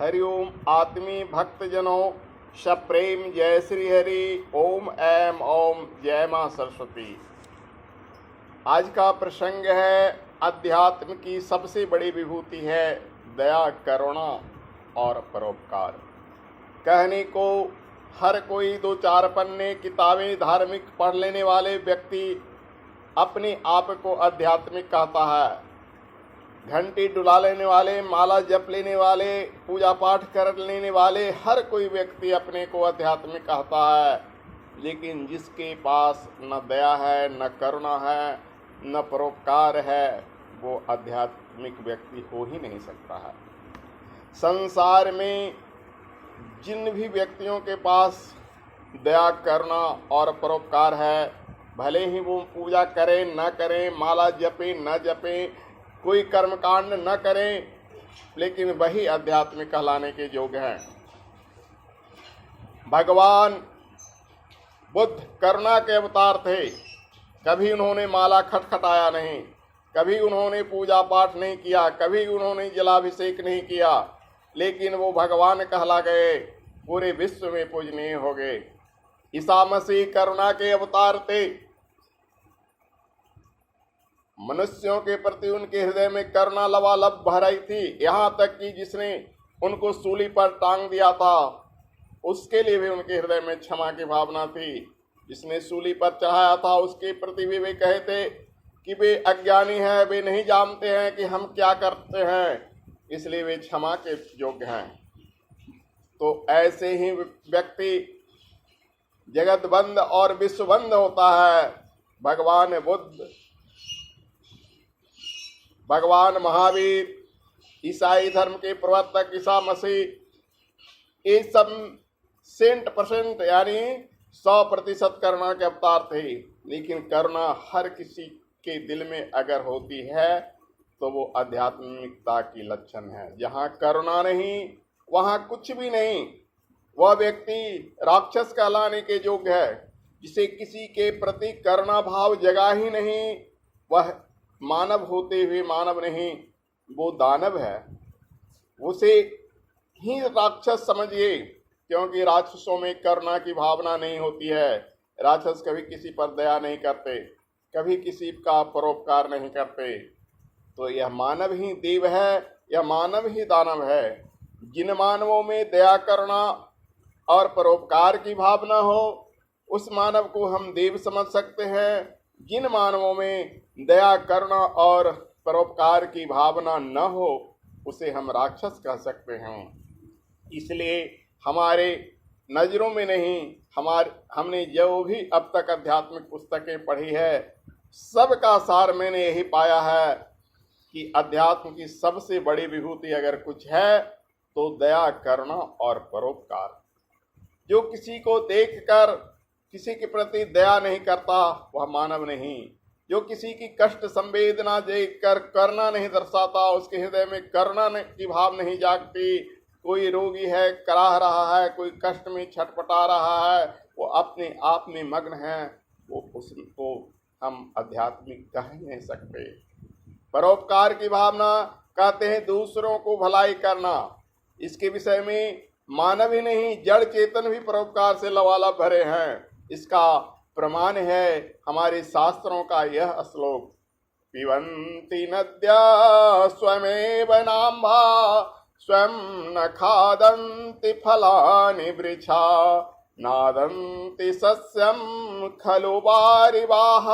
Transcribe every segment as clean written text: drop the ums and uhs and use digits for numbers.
हरिओम आत्मी भक्तजनों सप्रेम जय श्री हरि। ओम ऐम ओम जय मां सरस्वती। आज का प्रसंग है अध्यात्म की सबसे बड़ी विभूति है दया, करुणा और परोपकार। कहने को हर कोई दो चार पन्ने किताबें धार्मिक पढ़ लेने वाले व्यक्ति अपने आप को आध्यात्मिक कहता है। घंटी डुला लेने वाले, माला जप लेने वाले, पूजा पाठ कर लेने वाले हर कोई व्यक्ति अपने को आध्यात्मिक कहता है। लेकिन जिसके पास न दया है, न करुणा है, न परोपकार है, वो आध्यात्मिक व्यक्ति हो ही नहीं सकता है। संसार में जिन भी व्यक्तियों के पास दया, करुणा और परोपकार है, भले ही वो पूजा करें न करें, माला जपे न जपे, कोई कर्मकांड न करें, लेकिन वही आध्यात्मिक कहलाने के योग्य हैं। भगवान बुद्ध करुणा के अवतार थे। कभी उन्होंने माला खटखटाया नहीं, कभी उन्होंने पूजा पाठ नहीं किया, कभी उन्होंने जलाभिषेक नहीं किया, लेकिन वो भगवान कहला गए, पूरे विश्व में पूजनीय हो गए। ईसा मसीह करुणा के अवतार थे। मनुष्यों के प्रति उनके हृदय में करुणा लबालब भर आई थी। यहाँ तक कि जिसने उनको सूली पर टांग दिया था, उसके लिए भी उनके हृदय में क्षमा की भावना थी। जिसने सूली पर चढ़ाया था, उसके प्रति भी वे कहे थे कि वे अज्ञानी हैं, वे नहीं जानते हैं कि हम क्या करते हैं, इसलिए वे क्षमा के योग्य हैं। तो ऐसे ही व्यक्ति जगतबंद और विश्वबंद होता है। भगवान बुद्ध, भगवान महावीर, ईसाई धर्म के प्रवर्तक ईसा मसीह, ये सब 100% यानी 100% करुणा के अवतार थे। लेकिन करुणा हर किसी के दिल में अगर होती है तो वो आध्यात्मिकता की लक्षण है। जहाँ करुणा नहीं, वहाँ कुछ भी नहीं। वह व्यक्ति राक्षस कहलाने के योग्य है। जिसे किसी के प्रति करुणा भाव जगा ही नहीं, वह मानव होते हुए मानव नहीं, वो दानव है। उसे ही राक्षस समझिए, क्योंकि राक्षसों में करुणा की भावना नहीं होती है। राक्षस कभी किसी पर दया नहीं करते, कभी किसी का परोपकार नहीं करते। तो यह मानव ही देव है, यह मानव ही दानव है। जिन मानवों में दया, करुणा और परोपकार की भावना हो, उस मानव को हम देव समझ सकते हैं। जिन मानवों में दया, करुणा और परोपकार की भावना न हो, उसे हम राक्षस कह सकते हैं। इसलिए हमारे नज़रों में नहीं, हमने जो भी अब तक आध्यात्मिक पुस्तकें पढ़ी है, सबका सार मैंने यही पाया है कि अध्यात्म की सबसे बड़ी विभूति अगर कुछ है तो दया, करुणा और परोपकार। जो किसी को देखकर किसी के प्रति दया नहीं करता, वह मानव नहीं। जो किसी की कष्ट संवेदना देखकर करुणा नहीं दर्शाता, उसके हृदय में करुणा की भाव नहीं जागती। कोई रोगी है, कराह रहा है, कोई कष्ट में छटपटा रहा है, वो अपने आप में मग्न है, वो उसको हम आध्यात्मिक कह नहीं सकते। परोपकार की भावना कहते हैं दूसरों को भलाई करना। इसके विषय में मानव ही नहीं, जड़ चेतन भी परोपकार से लबालब भरे हैं। इसका प्रमाण है हमारे शास्त्रों का यह श्लोक, पिबन्ति नद्या स्वयमेव नाम्भा स्वयं न खादन्ति फलानि वृक्षा नादन्ति सस्यं खलु वारिवाः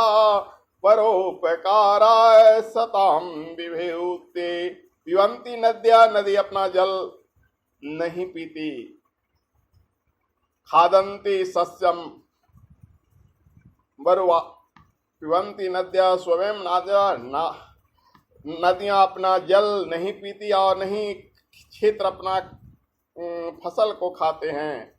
परोपकाराय सतां विभूते। पिबन्ति नद्या, नदी अपना जल नहीं पीती। खादन्ति सस्यम बरुआ, पिबन्ति नद्या स्वयं नदियाँ अपना जल नहीं पीती और नहीं क्षेत्र अपना फसल को खाते हैं,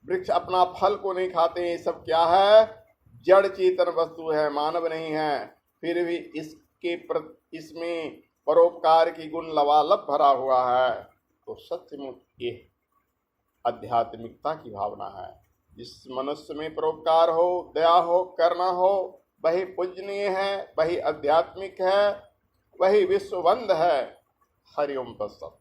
वृक्ष अपना फल को नहीं खाते हैं। ये सब क्या है? जड़ चेतन वस्तु है, मानव नहीं है। फिर भी इसमें परोपकार की गुण लबालब भरा हुआ है। तो सचमुच ये आध्यात्मिकता की भावना है। जिस मनुष्य में परोपकार हो, दया हो, करना हो, वही पूजनीय है, वही आध्यात्मिक है, वही विश्वबंद है। हरिओम तत्सत।